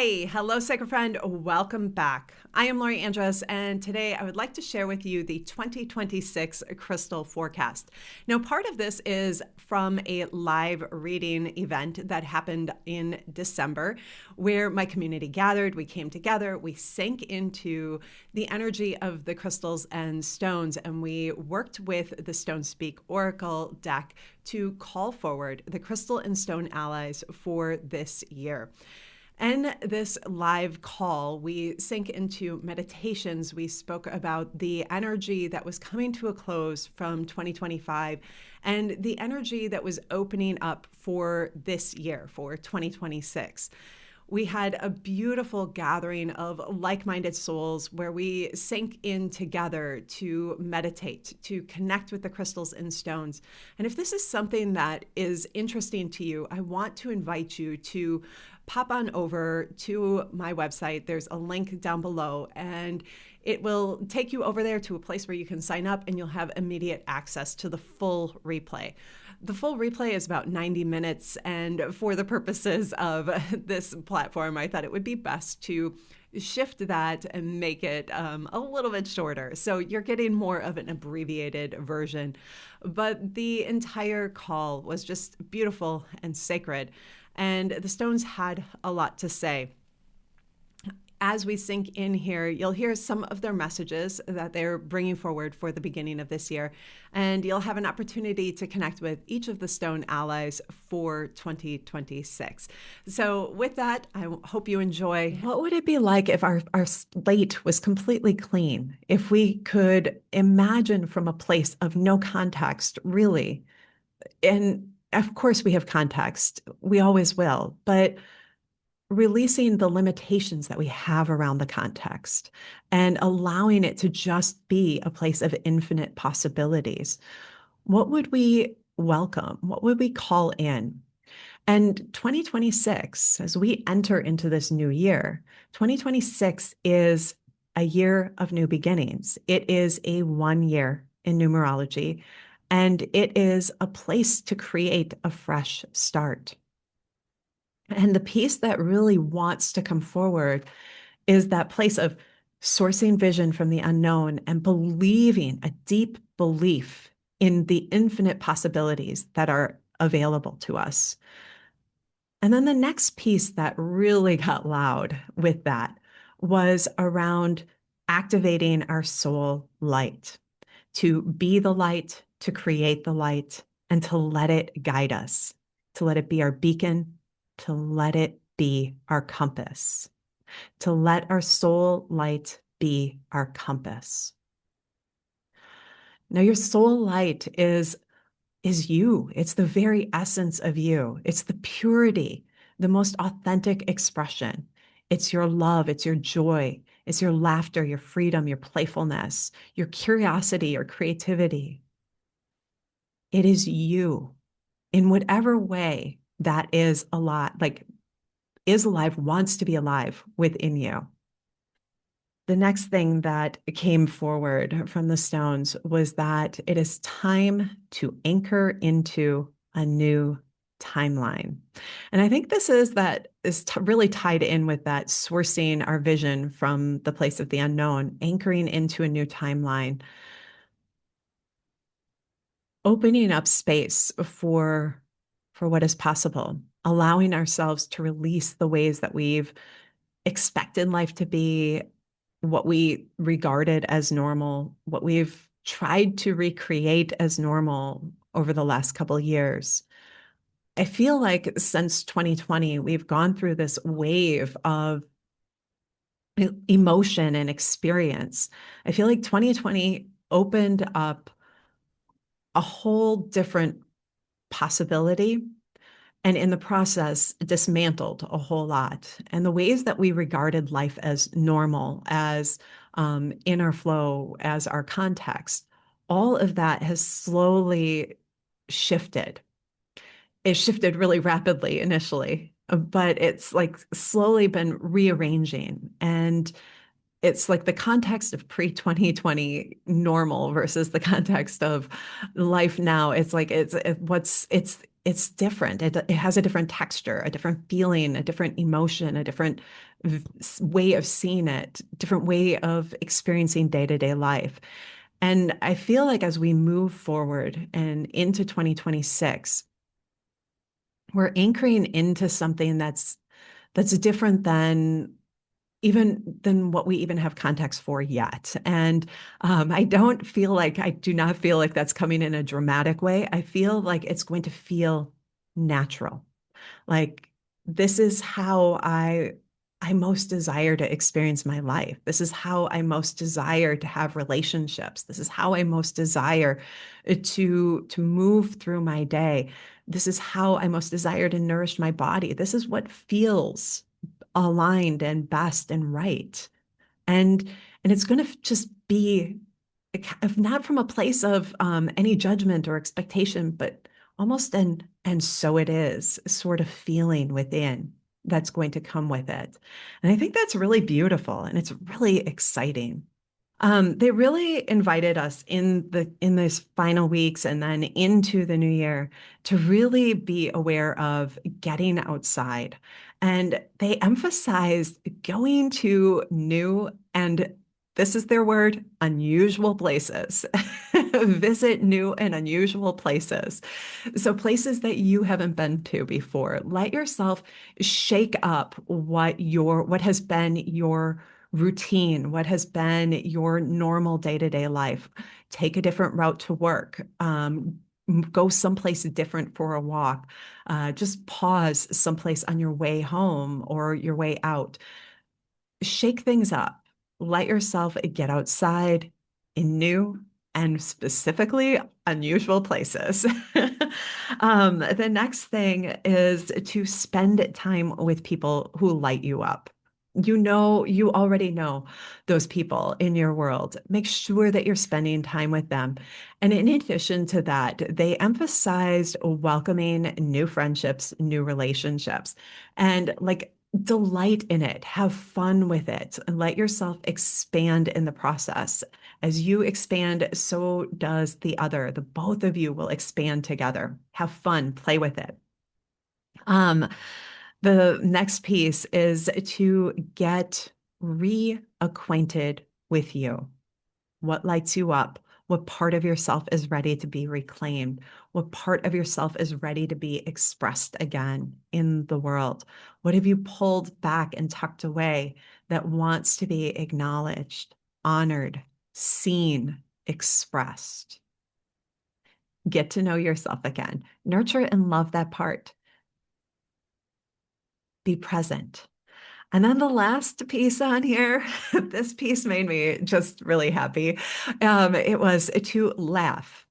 Hi, hello, sacred friend. Welcome back. I am Lori Andrus, and today I would like to share with you the 2026 crystal forecast. Now, part of this is from a live reading event that happened in December, where my community gathered, we came together, we sank into the energy of the crystals and stones, and we worked with the Stone Speak Oracle deck to call forward the crystal and stone allies for this year. In this live call, we sank into meditations. We spoke about the energy that was coming to a close from 2025 and the energy that was opening up for this year, for 2026. We had a beautiful gathering of like-minded souls where we sank in together to meditate, to connect with the crystals and stones. And if this is something that is interesting to you, I want to invite you to pop on over to my website. There's a link down below, and it will take you over there to a place where you can sign up and you'll have immediate access to the full replay. The full replay is about 90 minutes, and for the purposes of this platform, I thought it would be best to shift that and make it a little bit shorter. So you're getting more of an abbreviated version, but the entire call was just beautiful and sacred. And the stones had a lot to say. As we sink in here, you'll hear some of their messages that they're bringing forward for the beginning of this year, and you'll have an opportunity to connect with each of the stone allies for 2026. So with that, I hope you enjoy. What would it be like if our slate was completely clean? If we could imagine from a place of no context, really, and of course we have context, we always will, but releasing the limitations that we have around the context and allowing it to just be a place of infinite possibilities. What would we welcome? What would we call in? And 2026, as we enter into this new year, 2026 is a year of new beginnings. It is a 1 year in numerology, and it is a place to create a fresh start. And the piece that really wants to come forward is that place of sourcing vision from the unknown and believing, a deep belief in the infinite possibilities that are available to us. And then the next piece that really got loud with that was around activating our soul light, to be the light, to create the light, and to let it guide us, to let it be our beacon, to let it be our compass, to let our soul light be our compass. Now, your soul light is you. It's the very essence of you. It's the purity, the most authentic expression. It's your love, it's your joy, it's your laughter, your freedom, your playfulness, your curiosity, your creativity. It is you in whatever way that is a lot, like is alive, wants to be alive within you. The next thing that came forward from the stones was that it is time to anchor into a new timeline. And I think this is really tied in with that sourcing our vision from the place of the unknown, anchoring into a new timeline, opening up space for what is possible, allowing ourselves to release the ways that we've expected life to be, what we regarded as normal, what we've tried to recreate as normal over the last couple of years. I feel like since 2020, we've gone through this wave of emotion and experience. I feel like 2020 opened up a whole different possibility, and in the process dismantled a whole lot. And the ways that we regarded life as normal, as inner flow, as our context, all of that has slowly shifted. It shifted really rapidly initially, but it's like slowly been rearranging. And it's like the context of pre-2020 normal versus the context of life now. It's like it's it's different. It has a different texture, a different feeling, a different emotion, a different way of seeing it, different way of experiencing day-to-day life. And I feel like as we move forward and into 2026, we're anchoring into something that's different than what we even have context for yet. And I do not feel like that's coming in a dramatic way. I feel like it's going to feel natural. Like this is how I most desire to experience my life. This is how I most desire to have relationships. This is how I most desire to move through my day. This is how I most desire to nourish my body. This is what feels aligned and best and right. And it's going to just be if not from a place of any judgment or expectation, but almost an and so it is sort of feeling within that's going to come with it. And I think that's really beautiful and it's really exciting. They really invited us in these final weeks and then into the new year to really be aware of getting outside. And they emphasized going to new and this is their word, unusual places. Visit new and unusual places. So places that you haven't been to before. Let yourself shake up what has been your routine, what has been your normal day-to-day life. Take a different route to work. Go someplace different for a walk. Just pause someplace on your way home or your way out. Shake things up. Let yourself get outside in new and specifically unusual places. The next thing is to spend time with people who light you up. You already know those people in your world. Make sure that you're spending time with them. And in addition to that, they emphasized welcoming new friendships, new relationships, and like delight in it, have fun with it, and let yourself expand in the process. As you expand, so does the other. The both of you will expand together. Have fun, play with it. Um, the next piece is to get reacquainted with you. What lights you up? What part of yourself is ready to be reclaimed? What part of yourself is ready to be expressed again in the world? What have you pulled back and tucked away that wants to be acknowledged, honored, seen, expressed? Get to know yourself again. Nurture and love that part. Be present. And then the last piece on here, this piece made me just really happy. It was to laugh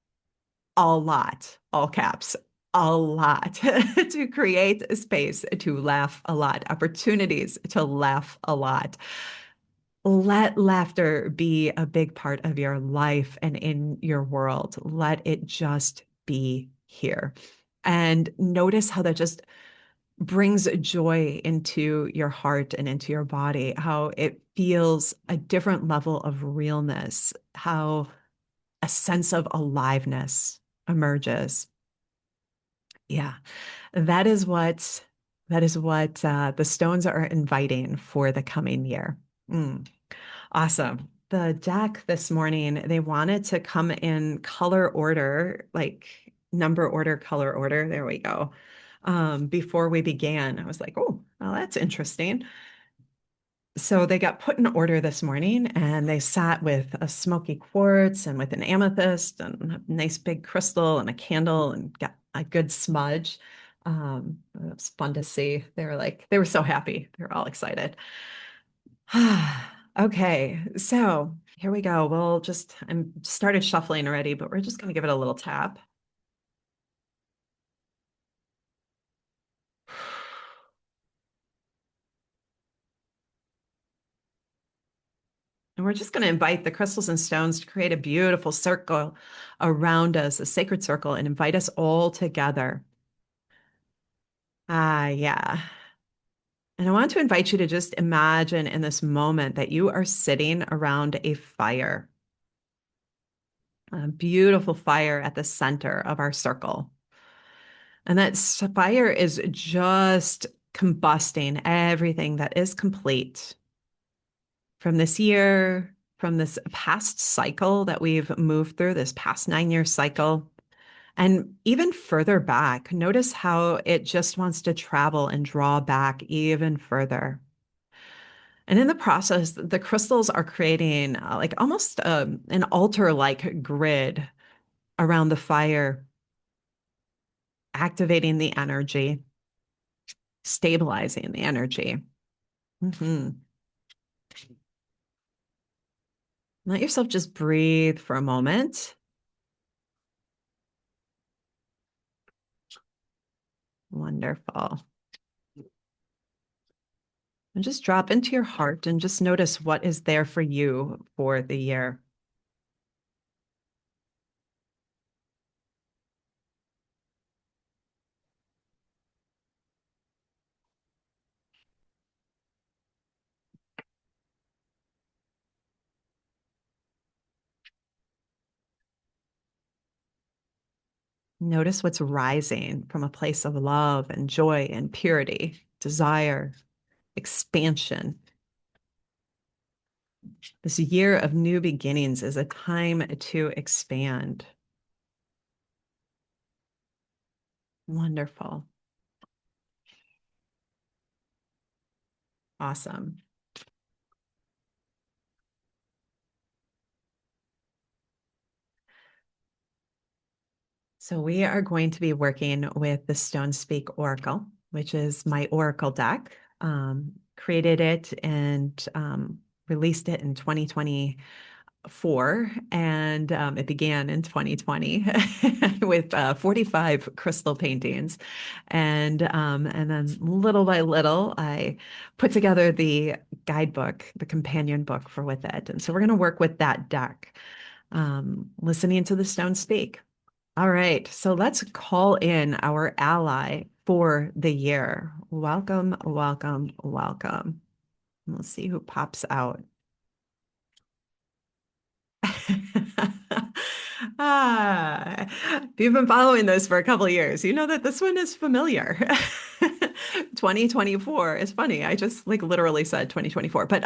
a lot, all caps, a lot, to create a space to laugh a lot, opportunities to laugh a lot. Let laughter be a big part of your life and in your world. Let it just be here. And notice how that just brings joy into your heart and into your body, how it feels a different level of realness, how a sense of aliveness emerges. Yeah, that is what the stones are inviting for the coming year. Mm, awesome. The deck this morning, they wanted to come in color order, like number order, color order. There we go. Before we began, I was like, oh, well, that's interesting. So they got put in order this morning and they sat with a smoky quartz and with an amethyst and a nice big crystal and a candle and got a good smudge. It was fun to see. They were so happy. They were all excited. Okay, so here we go. I'm started shuffling already, but we're just going to give it a little tap. And we're just going to invite the crystals and stones to create a beautiful circle around us, a sacred circle, and invite us all together. Yeah. And I want to invite you to just imagine in this moment that you are sitting around a fire, a beautiful fire at the center of our circle. And that fire is just combusting everything that is complete from this year, from this past cycle that we've moved through, this past 9 year cycle. And even further back, notice how it just wants to travel and draw back even further. And in the process, the crystals are creating like almost an altar-like grid around the fire, activating the energy, stabilizing the energy. Mhm. Let yourself just breathe for a moment. Wonderful. And just drop into your heart and just notice what is there for you for the year. Notice what's rising from a place of love and joy and purity, desire, expansion. This year of new beginnings is a time to expand. Wonderful. Awesome. So we are going to be working with the Stone Speak Oracle, which is my Oracle deck. Created it and released it in 2024, and it began in 2020 with 45 crystal paintings, and then little by little, I put together the guidebook, the companion book for with it, and so we're going to work with that deck, listening to the stone speak. All right, so let's call in our ally for the year. Welcome, welcome, welcome. We'll see who pops out. Ah, if you've been following this for a couple of years, you know that this one is familiar. 2024 is funny. I just like literally said 2024, but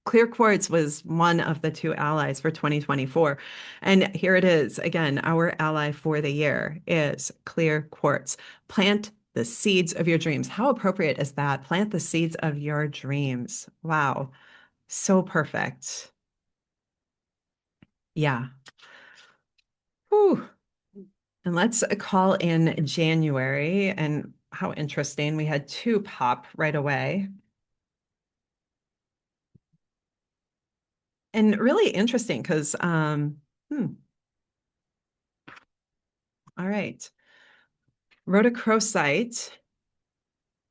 clear quartz was one of the two allies for 2024. And here it is again, our ally for the year is clear quartz. Plant the seeds of your dreams. How appropriate is that? Plant the seeds of your dreams. Wow. So perfect. Yeah. Whew. And let's call in January. And how interesting. We had two pop right away. And really interesting because, all right. Rhodochrosite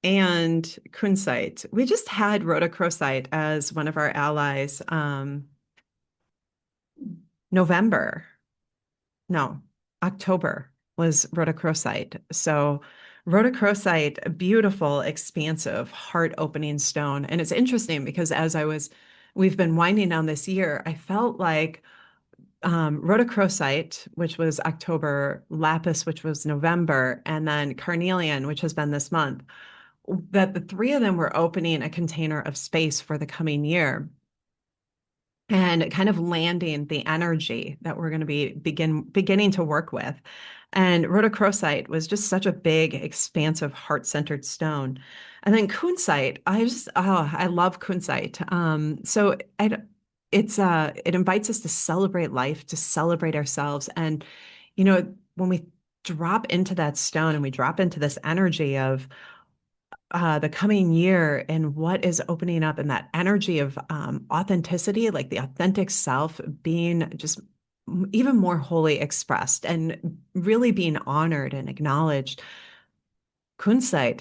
and Kunzite. We just had Rhodochrosite as one of our allies, November. No, October was rhodochrosite. So rhodochrosite, beautiful, expansive, heart-opening stone. And it's interesting because we've been winding down this year, I felt like rhodochrosite, which was October, lapis, which was November, and then carnelian, which has been this month, that the three of them were opening a container of space for the coming year and kind of landing the energy that we're going to be beginning to work with. And rhodochrosite was just such a big, expansive, heart-centered stone. And then kunzite, I love kunzite. It invites us to celebrate life, to celebrate ourselves. And, when we drop into that stone and we drop into this energy of the coming year and what is opening up and that energy of authenticity, like the authentic self being just even more wholly expressed and really being honored and acknowledged. Kunzite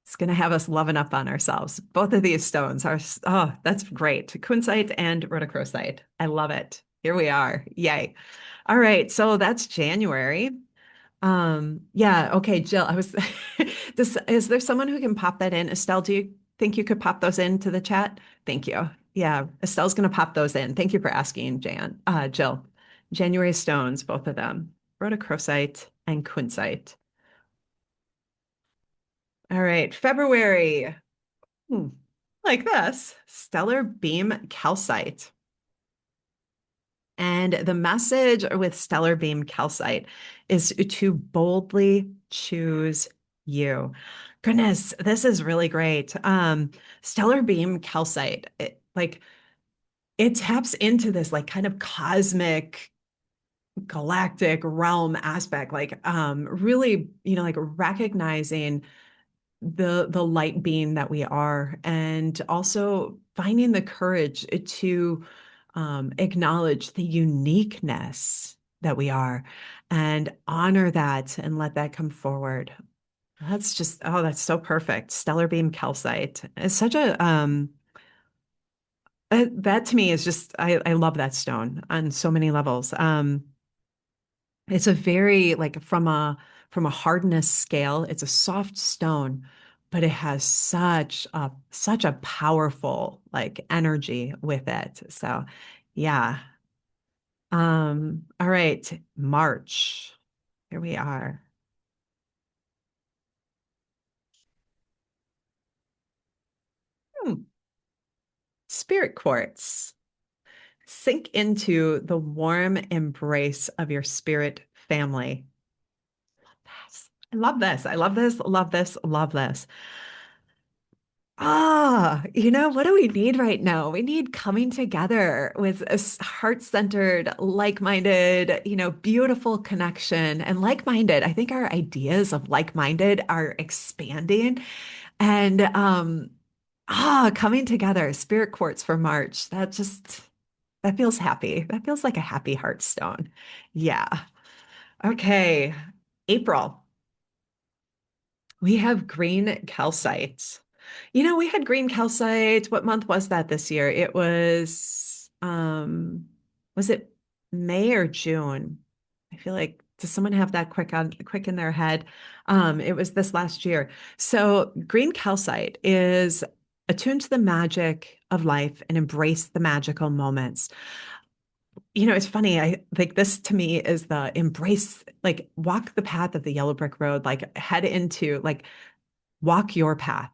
is going to have us loving up on ourselves. Both of these stones are, oh, that's great. Kunzite and rhodochrosite. I love it. Here we are. Yay. All right. So that's January. Yeah, okay, Jill, is there someone who can pop that in? Estelle, do you think you could pop those into the chat? Thank you. Yeah, Estelle's gonna pop those in. Thank you for asking, Jill. January stones, both of them. Rhodochrosite and kunzite. All right, February. Hmm, like this, stellar beam calcite. And the message with stellar beam calcite is to boldly choose you. Goodness, this is really great. Stellar beam calcite, it taps into this like kind of cosmic galactic realm aspect, like really, like recognizing the light being that we are, and also finding the courage to acknowledge the uniqueness that we are and honor that and let that come forward. That's just, oh, that's so perfect. Stellar beam calcite. It's such a that to me is just, I love that stone on so many levels. It's a very like from a hardness scale, it's a soft stone, but it has such a powerful like energy with it. So yeah. All right, March. Here we are. Hmm. Spirit quartz. Sink into the warm embrace of your spirit family. Yes. I love this. I love this. Love this. Love this. What do we need right now? We need coming together with a heart-centered, like-minded, beautiful connection and like-minded. I think our ideas of like-minded are expanding and coming together, spirit quartz for March. That feels happy. That feels like a happy heartstone. Yeah. Okay. April. We have green calcite. We had green calcite. What month was that this year? It was it May or June? I feel like, does someone have that quick in their head? It was this last year. So green calcite is attuned to the magic of life and embrace the magical moments. It's funny. I think this to me is the embrace, like walk the path of the yellow brick road, like head into like walk your path,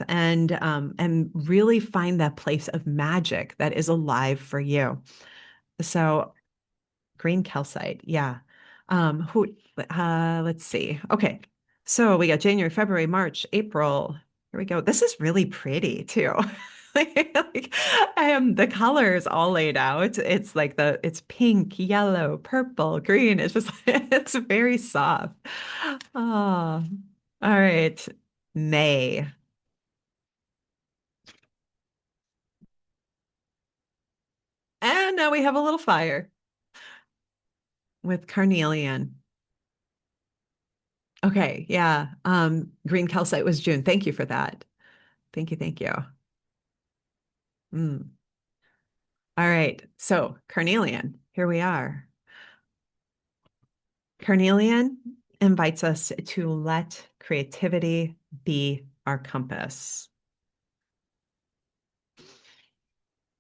and really find that place of magic that is alive for you. So green calcite, yeah. Who let's see. Okay. So we got January, February, March, April. Here we go. This is really pretty too. Like, the colors all laid out. It's like it's pink, yellow, purple, green. It's just it's very soft. Oh, all right. May. And now we have a little fire with carnelian. Okay, yeah. Green calcite was June. Thank you for that. Thank you, thank you. Mm. All right. So carnelian, here we are. Carnelian invites us to let creativity be our compass.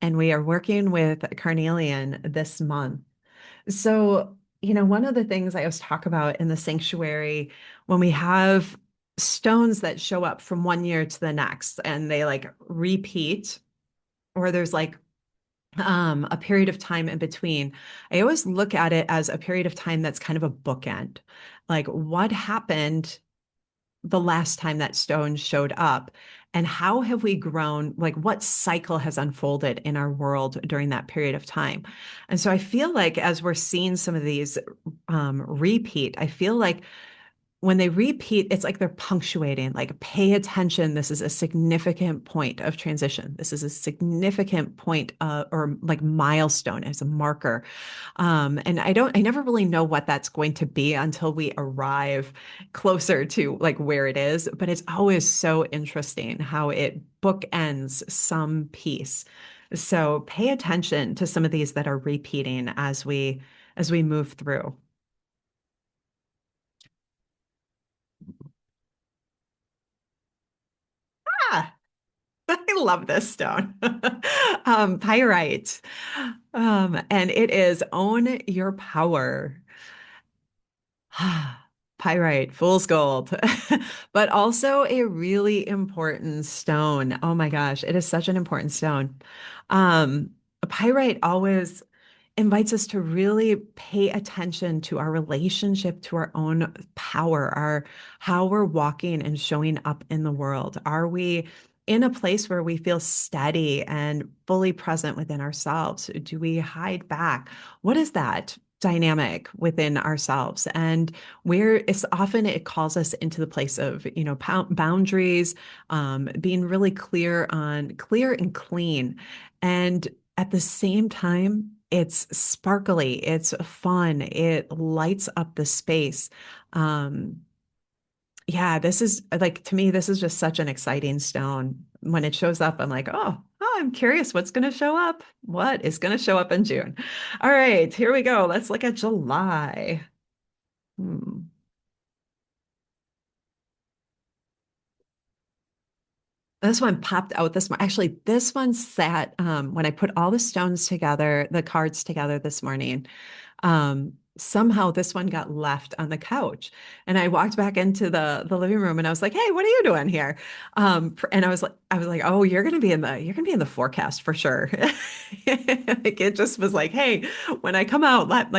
And we are working with carnelian this month. So, one of the things I always talk about in the sanctuary when we have stones that show up from one year to the next and they like repeat, or there's like a period of time in between, I always look at it as a period of time that's kind of a bookend. Like, what happened the last time that stone showed up, and how have we grown, like what cycle has unfolded in our world during that period of time. And so I feel like as we're seeing some of these repeat, I feel like when they repeat, it's like they're punctuating, like, pay attention. This is a significant point of transition. This is a significant point, or like milestone as a marker. And I never really know what that's going to be until we arrive closer to like where it is. But it's always so interesting how it bookends some piece. So pay attention to some of these that are repeating as we move through. Ah, I love this stone. Pyrite. And it is own your power. Pyrite, fool's gold, but also a really important stone. Oh my gosh, it is such an important stone. Um, Pyrite always invites us to really pay attention to our relationship to our own power, our how we're walking and showing up in the world. Are we in a place where we feel steady and fully present within ourselves? Do we hide back? What is that dynamic within ourselves? And where it's often it calls us into the place of, boundaries, being really clear and clean. And at the same time, it's sparkly, it's fun, it lights up the space. Um, yeah, this is like to me, this is just such an exciting stone. When it shows up, I'm like, oh, I'm curious what's going to show up. What is going to show up in June? All right, here we go. Let's look at July. Hmm. This one popped out this morning. Actually, this one sat when I put all the stones together, the cards together this morning. Somehow this one got left on the couch, and I walked back into the living room, and I was like, "Hey, what are you doing here?" And I was like, "Oh, you're gonna be in the forecast for sure." Like it just was like, "Hey, when I come out, let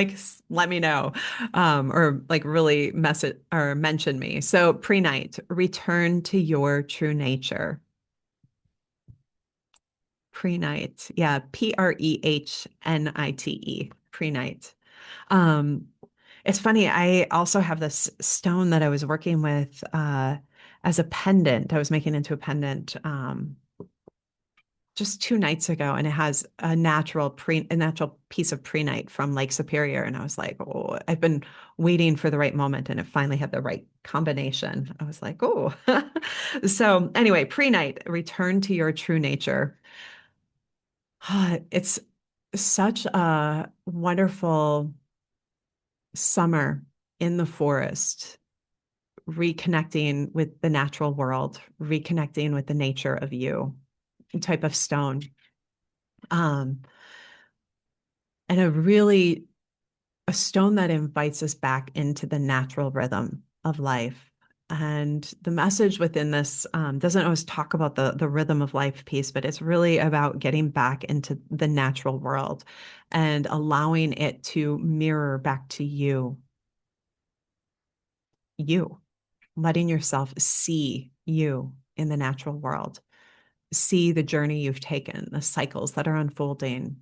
me know, or like really message or mention me." So pre-night, return to your true nature. Pre-night. Yeah, Prehnite, pre-night. Um, it's funny, I also have this stone that I was working with as a pendant. I was making into a pendant just 2 nights ago, and it has a natural piece of prehnite from Lake Superior. And I was like, oh, I've been waiting for the right moment, and it finally had the right combination. I was like, oh. So anyway, prehnite, return to your true nature. It's such a wonderful summer in the forest, reconnecting with the natural world, reconnecting with the nature of you type of stone. Um, and a stone that invites us back into the natural rhythm of life. And the message within this doesn't always talk about the rhythm of life piece, but it's really about getting back into the natural world and allowing it to mirror back to you, letting yourself see you in the natural world, see the journey you've taken, the cycles that are unfolding,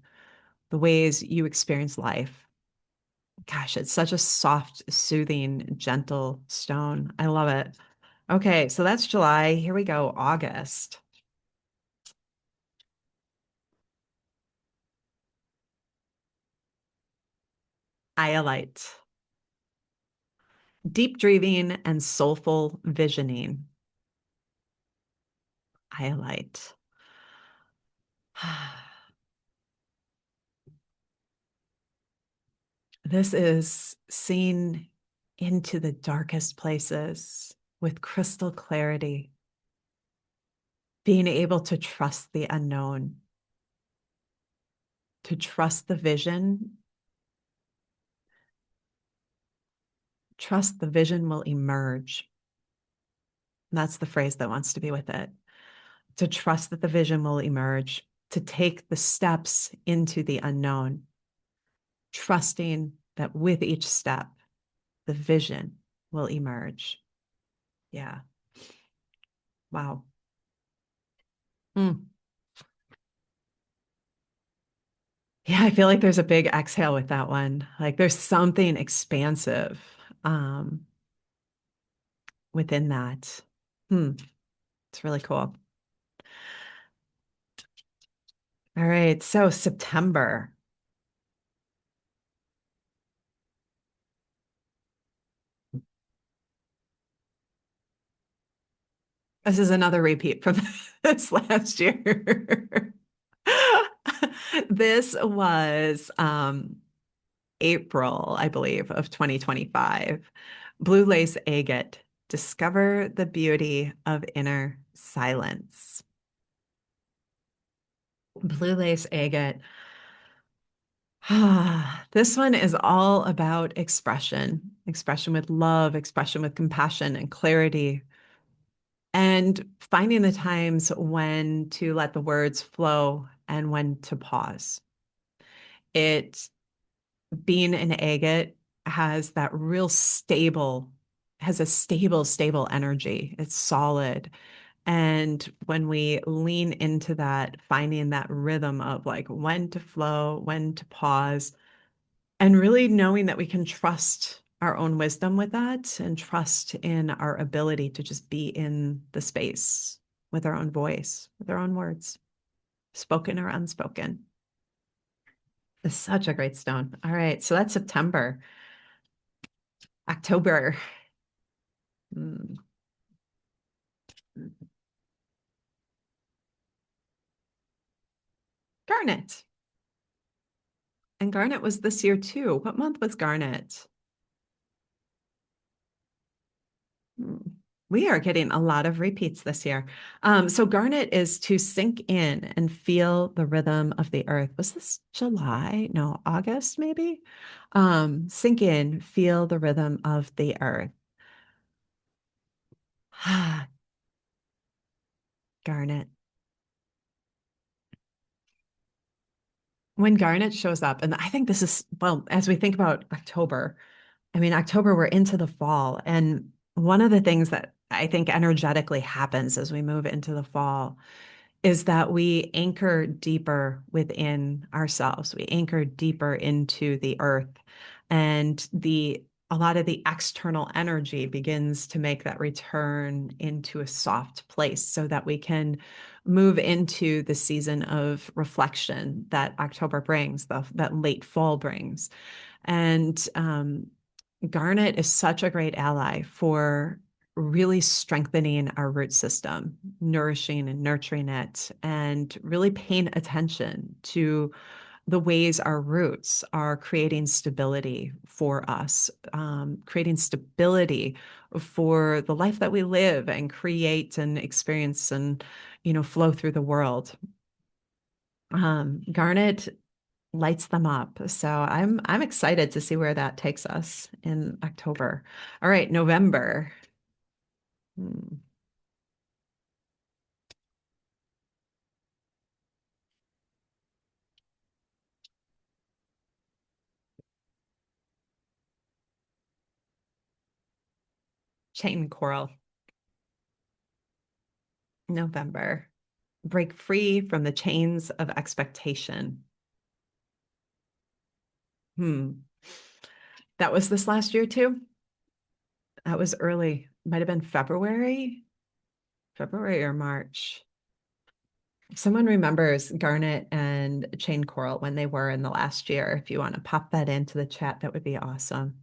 the ways you experience life. Gosh, it's such a soft, soothing, gentle stone. I love it. Okay, so that's July. Here we go, August. Iolite. Deep dreaming and soulful visioning. Iolite. This is seeing into the darkest places with crystal clarity, being able to trust the unknown, to trust the vision will emerge. And that's the phrase that wants to be with it. To trust that the vision will emerge, to take the steps into the unknown, trusting that with each step, the vision will emerge. Yeah. Wow. Mm. Yeah, I feel like there's a big exhale with that one. Like there's something expansive um, within that. Hmm. It's really cool. All right. So September. This is another repeat from this last year. This was April, I believe, of 2025. Blue lace agate. Discover the beauty of inner silence. Blue lace agate. This one is all about expression, expression with love, expression with compassion and clarity, and finding the times when to let the words flow and when to pause. It being an agate has that real stable, has a stable energy. It's solid. And when we lean into that, finding that rhythm of like when to flow, when to pause, and really knowing that we can trust our own wisdom with that and trust in our ability to just be in the space with our own voice, with our own words, spoken or unspoken. It's such a great stone. All right, so that's September. October. Hmm. Garnet. And Garnet was this year too. What month was Garnet? Hmm. We are getting a lot of repeats this year. So Garnet is to sink in and feel the rhythm of the earth. Was this July? No, August maybe? Sink in, feel the rhythm of the earth. Garnet. When Garnet shows up, and I think this is, well, as we think about October, I mean, October, we're into the fall. And one of the things that I think energetically happens as we move into the fall is that we anchor deeper within ourselves. We anchor deeper into the earth. And a lot of the external energy begins to make that return into a soft place so that we can move into the season of reflection that October brings, that late fall brings. And Garnet is such a great ally for really strengthening our root system, nourishing and nurturing it, and really paying attention to the ways our roots are creating stability for us, creating stability for the life that we live and create and experience and, flow through the world. Garnet lights them up. So I'm excited to see where that takes us in October. All right, November. Hmm. Chain coral. November. Break free from the chains of expectation. Hmm. That was this last year too. That was early. Might have been February or March. If someone remembers Garnet and Chain Coral when they were in the last year, if you want to pop that into the chat, that would be awesome.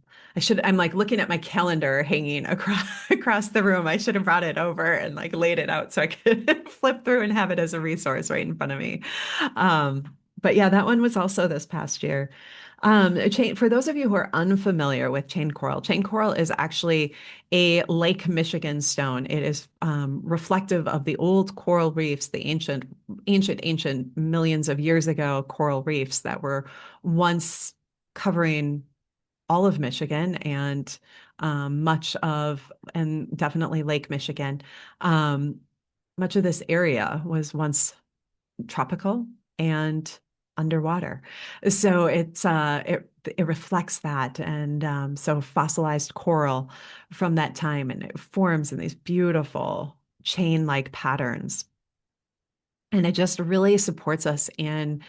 I'm like looking at my calendar hanging across the room. I should have brought it over and like laid it out so I could flip through and have it as a resource right in front of me. But yeah, that one was also this past year. For those of you who are unfamiliar with chain coral is actually a Lake Michigan stone. It is reflective of the old coral reefs, the ancient millions of years ago coral reefs that were once covering all of Michigan and and definitely Lake Michigan. Um, Much of this area was once tropical and underwater. So it reflects that. And so fossilized coral from that time, and it forms in these beautiful chain-like patterns. And it just really supports us in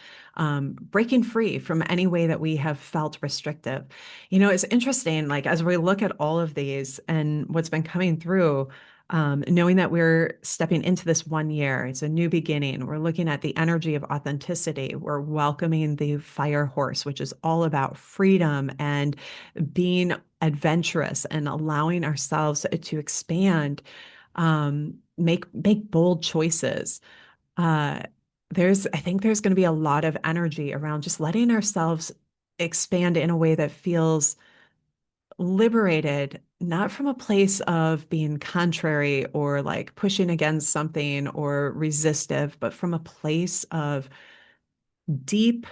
breaking free from any way that we have felt restrictive. It's interesting, like as we look at all of these and what's been coming through, knowing that we're stepping into this one year, it's a new beginning. We're looking at the energy of authenticity. We're welcoming the fire horse, which is all about freedom and being adventurous and allowing ourselves to expand, make bold choices. uh, I think there's going to be a lot of energy around just letting ourselves expand in a way that feels liberated, not from a place of being contrary or like pushing against something or resistive, but from a place of deep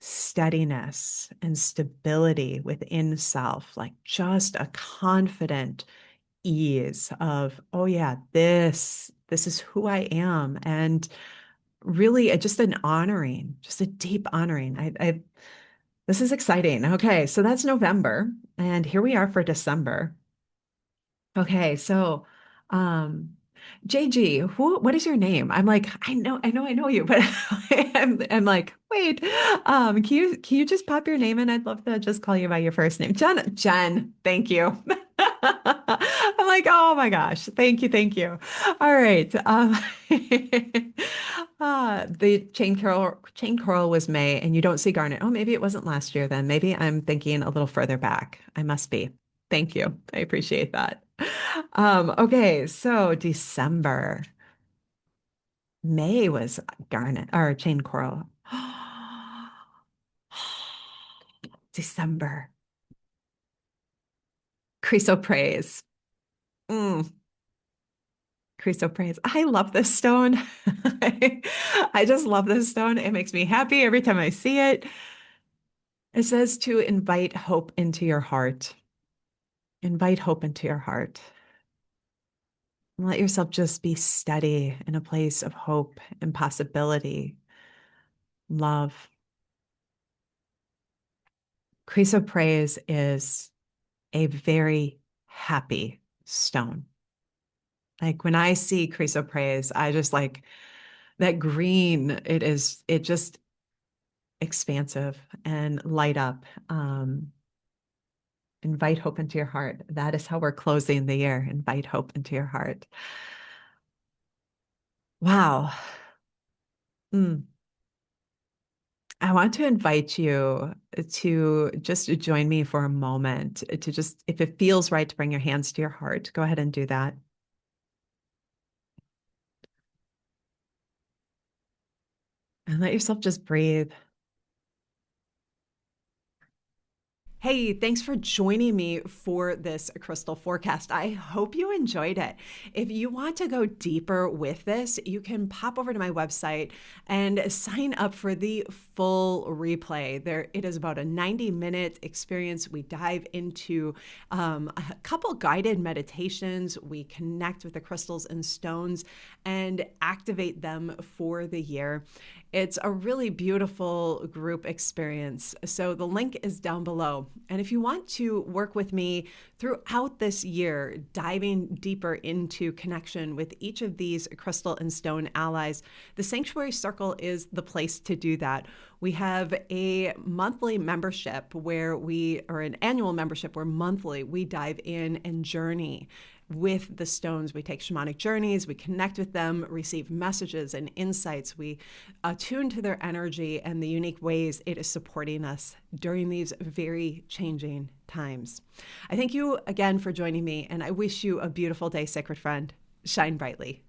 steadiness and stability within self, like just a confident ease of, oh yeah, this is who I am. And really just an honoring, just a deep honoring. This is exciting. Okay, so that's November, and here we are for December. Okay, so um JG, what is your name? I'm like, I know you, but I'm like, wait, can you just pop your name in? I'd love to just call you by your first name. Jen, thank you. I'm like, oh my gosh, thank you. All right. The chain coral was May, and you don't see garnet. Oh, maybe it wasn't last year then. Maybe I'm thinking a little further back. I must be. Thank you. I appreciate that. Okay, so December. May was garnet or chain coral. December. Chrysoprase. Mm, chrysoprase. I love this stone. I just love this stone. It makes me happy every time I see it. It says to invite hope into your heart. Invite hope into your heart. And let yourself just be steady in a place of hope and possibility, love. Chrysoprase is a very happy stone. Like when I see chrysoprase, I just like that green. It just expansive and light up. Invite hope into your heart. That is how we're closing the year. Invite hope into your heart. Wow. Mm. I want to invite you to just join me for a moment to just, if it feels right to bring your hands to your heart, go ahead and do that. And let yourself just breathe. Hey, thanks for joining me for this crystal forecast. I hope you enjoyed it. If you want to go deeper with this, you can pop over to my website and sign up for the full replay. It is about a 90-minute experience. We dive into a couple guided meditations. We connect with the crystals and stones and activate them for the year. It's a really beautiful group experience. So the link is down below. And if you want to work with me throughout this year, diving deeper into connection with each of these crystal and stone allies, the Sanctuary Circle is the place to do that. We have a monthly membership or an annual membership where monthly we dive in and journey with the stones. We take shamanic journeys, we connect with them, receive messages and insights. We attune to their energy and the unique ways it is supporting us during these very changing times. I thank you again for joining me, and I wish you a beautiful day, sacred friend. Shine brightly.